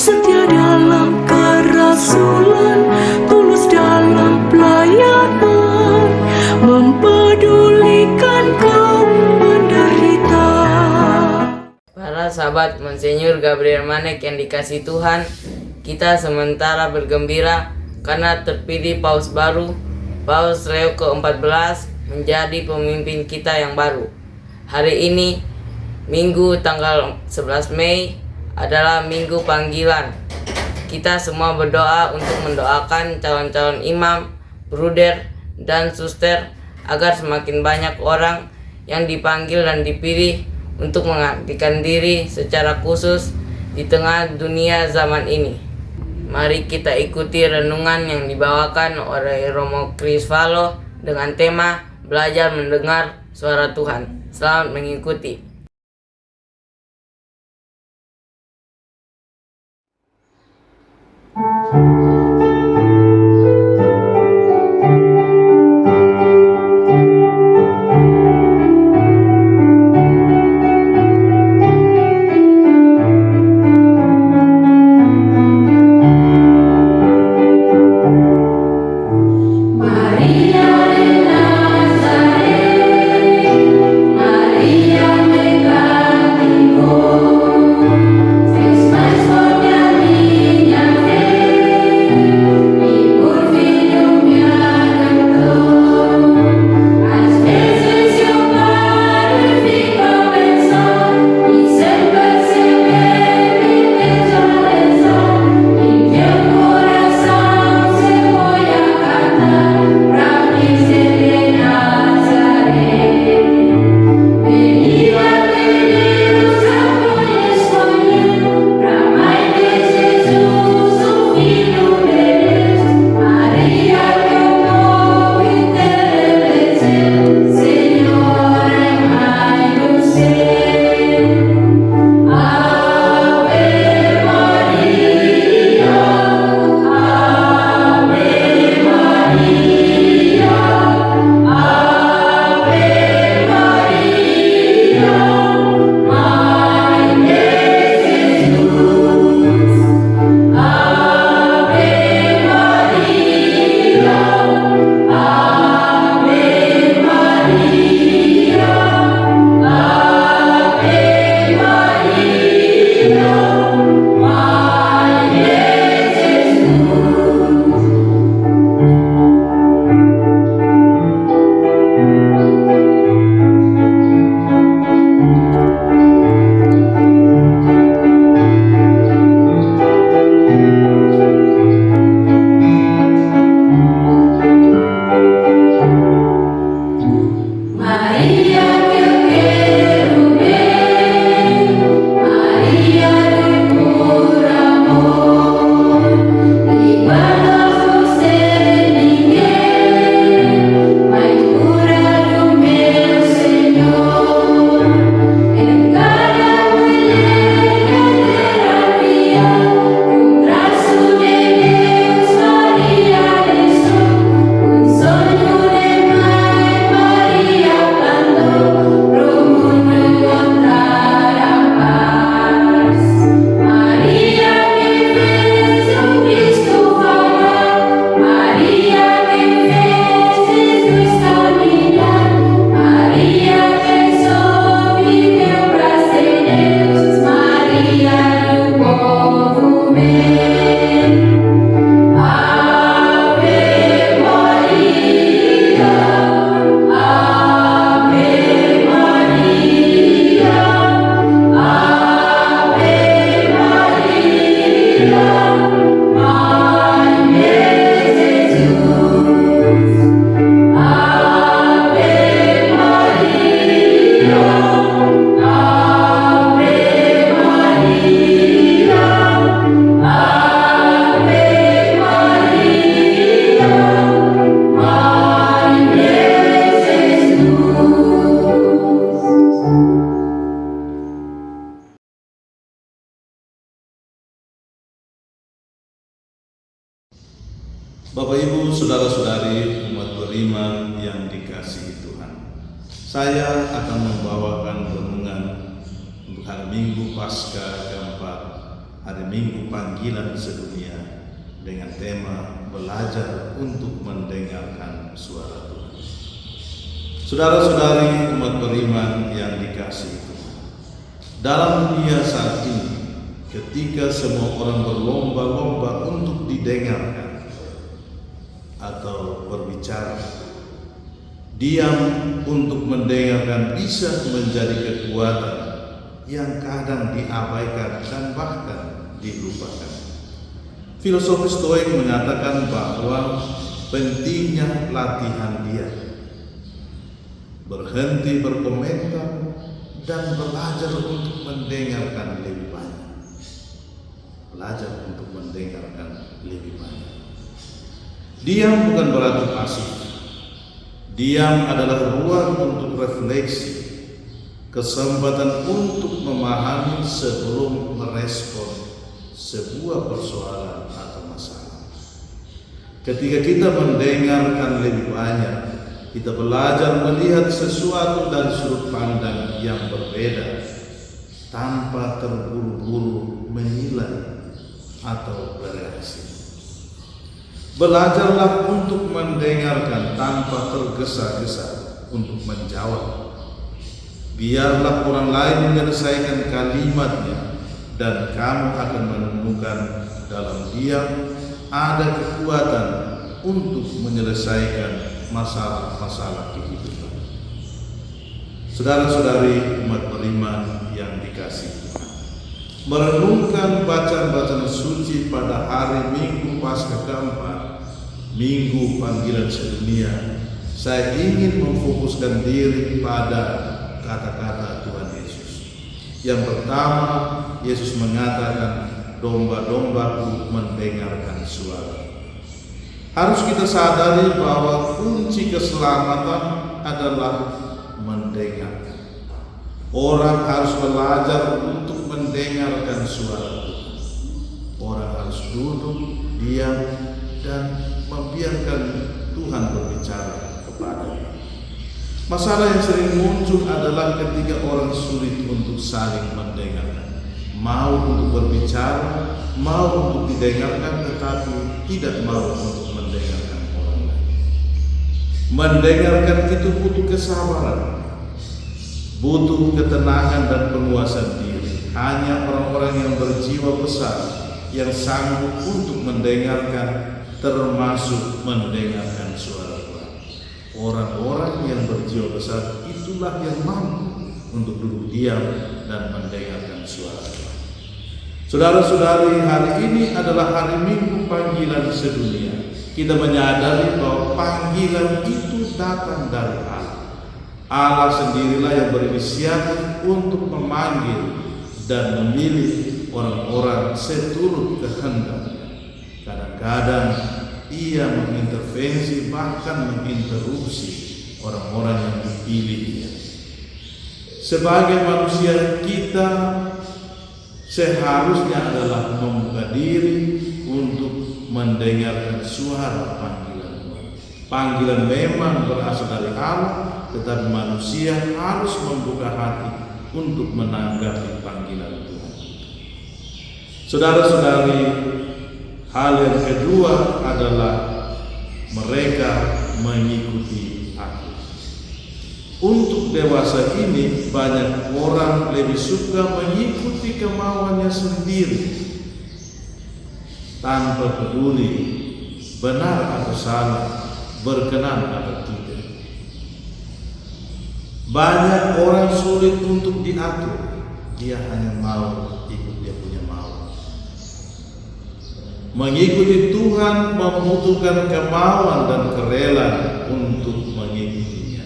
setia dalam kerasulan, tulus dalam pelayanan, mempedulikan kaum menderita. Para sahabat Monsinyur Gabriel Manek yang dikasihi Tuhan, kita sementara bergembira karena terpilih Paus baru, Paus Leo ke-14 menjadi pemimpin kita yang baru. Hari ini, Minggu tanggal 11 Mei adalah Minggu Panggilan. Kita semua berdoa untuk mendoakan calon-calon imam, bruder, dan suster agar semakin banyak orang yang dipanggil dan dipilih untuk mengabdikan diri secara khusus di tengah dunia zaman ini. Mari kita ikuti renungan yang dibawakan oleh Romo Crisvalo dengan tema Belajar Mendengar Suara Tuhan. Selamat mengikuti. Bapak Ibu, saudara-saudari umat beriman yang dikasihi Tuhan, saya akan membawakan renungan untuk hari Minggu Paskah keempat hari Minggu panggilan sedunia dengan tema belajar untuk mendengarkan suara Tuhan. Saudara-saudari umat beriman yang dikasihi Tuhan, dalam dunia saat ini, ketika semua orang berlomba-lomba untuk didengarkan atau berbicara, diam untuk mendengarkan bisa menjadi kekuatan yang kadang diabaikan dan bahkan dilupakan. Filosofi Stoik mengatakan bahwa pentingnya latihan diam, berhenti berkomentar, dan belajar untuk mendengarkan lebih banyak. Belajar untuk mendengarkan lebih banyak. Diam bukan berarti pasif. Diam adalah ruang untuk refleksi, kesempatan untuk memahami sebelum merespon sebuah persoalan atau masalah. Ketika kita mendengarkan lebih banyak, kita belajar melihat sesuatu dan sudut pandang yang berbeda tanpa terburu-buru menilai atau bereaksi. Belajarlah untuk mendengarkan tanpa tergesa-gesa untuk menjawab. Biarlah orang lain menyelesaikan kalimatnya, dan kamu akan menemukan dalam diam ada kekuatan untuk menyelesaikan masalah-masalah kehidupan. Saudara-saudari umat beriman yang dikasihi Tuhan, merenungkan bacaan-bacaan suci pada hari Minggu Paskah keempat, Minggu panggilan sedunia, saya ingin memfokuskan diri pada kata-kata Tuhan Yesus. Yang pertama, Yesus mengatakan, domba-dombaku mendengarkan suara. Harus kita sadari bahwa kunci keselamatan adalah mendengarkan. Orang harus belajar untuk mendengarkan suara Tuhan. Orang harus duduk, diam, dan membiarkan Tuhan berbicara kepadanya. Masalah yang sering muncul adalah ketika orang sulit untuk saling mendengarkan, mau untuk berbicara, mau untuk didengarkan, tetapi tidak mau untuk mendengarkan orang lain. Mendengarkan itu butuh kesabaran, butuh ketenangan dan penguasaan diri. Hanya orang-orang yang berjiwa besar yang sanggup untuk mendengarkan, termasuk mendengarkan suara Tuhan. Orang-orang yang berjiwa besar itulah yang mampu untuk duduk diam dan mendengarkan suara Tuhan. Saudara-saudari, hari ini adalah hari Minggu panggilan sedunia. Kita menyadari bahwa panggilan itu datang dari Allah. Allah sendirilah yang berinisiatif untuk memanggil dan memilih orang-orang seturut kehendaknya. Kadang-kadang ia mengintervensi, bahkan menginterupsi orang-orang yang dipilihnya. Sebagai manusia, kita seharusnya adalah membuka diri untuk mendengarkan suara panggilan Tuhan. Panggilan memang berasal dari Allah, tetapi manusia harus membuka hati untuk menanggapi panggilan Tuhan. Saudara-saudari, hal yang kedua adalah mereka mengikuti aku. Untuk dewasa ini, banyak orang lebih suka mengikuti kemauannya sendiri tanpa peduli benar atau salah, berkenan atau tidak. Banyak orang sulit untuk diatur, dia hanya mau ikut dia punya mau. Mengikuti Tuhan membutuhkan kemauan dan kerelaan untuk mengikutinya.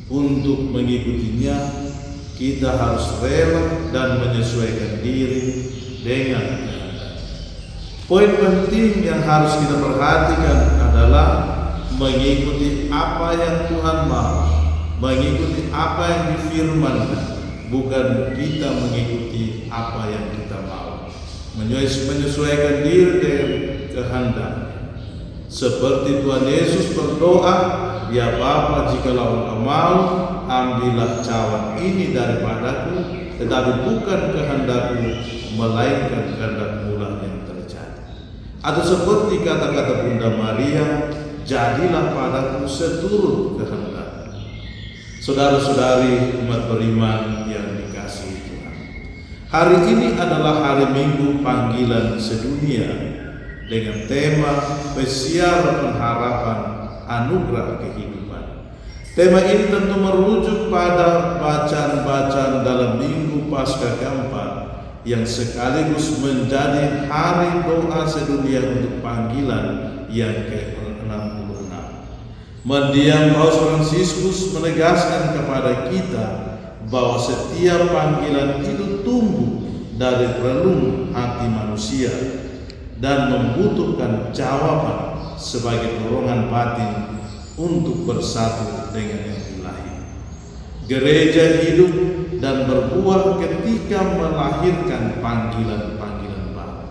Untuk mengikutinya, kita harus rela dan menyesuaikan diri dengan kehendak. Poin penting yang harus kita perhatikan adalah mengikuti apa yang Tuhan mau, mengikuti apa yang difirmankan, bukan kita mengikuti apa yang kita mau. Menyesuaikan diri dengan kehendak. Seperti Tuhan Yesus berdoa, "Ya Bapa, jikalau Engkau mau, ambillah cawan ini daripadaku, tetapi bukan kehendakku, melainkan kehendak mula yang terjadi. Atau seperti kata-kata Bunda Maria, jadilah padaku seturut kehendak. Saudara-saudari umat beriman yang dikasihi Tuhan, hari ini adalah hari Minggu panggilan sedunia dengan tema Pesiar Pengharapan Anugerah Kehidupan. Tema ini tentu merujuk pada bacaan-bacaan dalam Minggu Paskah keempat yang sekaligus menjadi hari doa sedunia untuk panggilan yang ke-66. Mendiang Paus Fransiskus menegaskan kepada kita bahwa setiap panggilan itu tumbuh dari relung hati manusia dan membutuhkan jawaban sebagai dorongan batin untuk bersatu dengan yang ilahi. Gereja hidup dan berbuah ketika melahirkan panggilan-panggilan baru.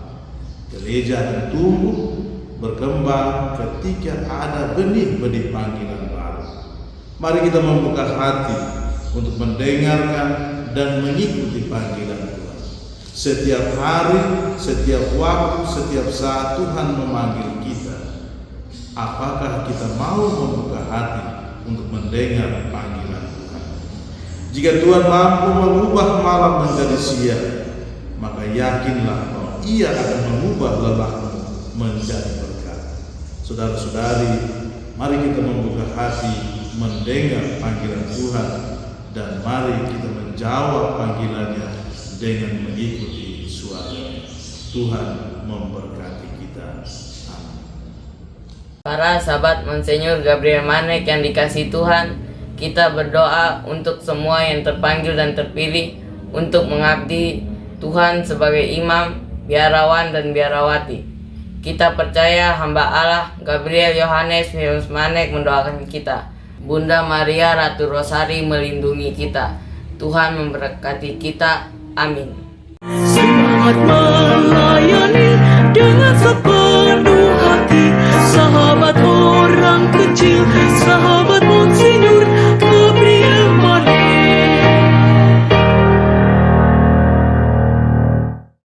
Gereja akan tumbuh berkembang ketika ada benih-benih panggilan baru. Mari kita membuka hati untuk mendengarkan dan mengikuti panggilan Tuhan. Setiap hari, setiap waktu, setiap saat Tuhan memanggil kita. Apakah kita mau membuka hati untuk mendengar panggilan Tuhan? Jika Tuhan mampu mengubah malam menjadi siang, maka yakinlah bahwa Ia akan mengubah lelahmu menjadi berkat. Saudara-saudari, mari kita membuka hati mendengar panggilan Tuhan, dan mari kita menjawab panggilannya dengan mengikuti suaranya. Tuhan memberkati kita. Amin. Para sahabat Monsenyur Gabriel Manek yang dikasihi Tuhan, kita berdoa untuk semua yang terpanggil dan terpilih untuk mengabdi Tuhan sebagai imam, biarawan, dan biarawati. Kita percaya hamba Allah Gabriel Yohanes Firmus Manek mendoakan kita. Bunda Maria Ratu Rosari melindungi kita. Tuhan memberkati kita. Amin. Semangat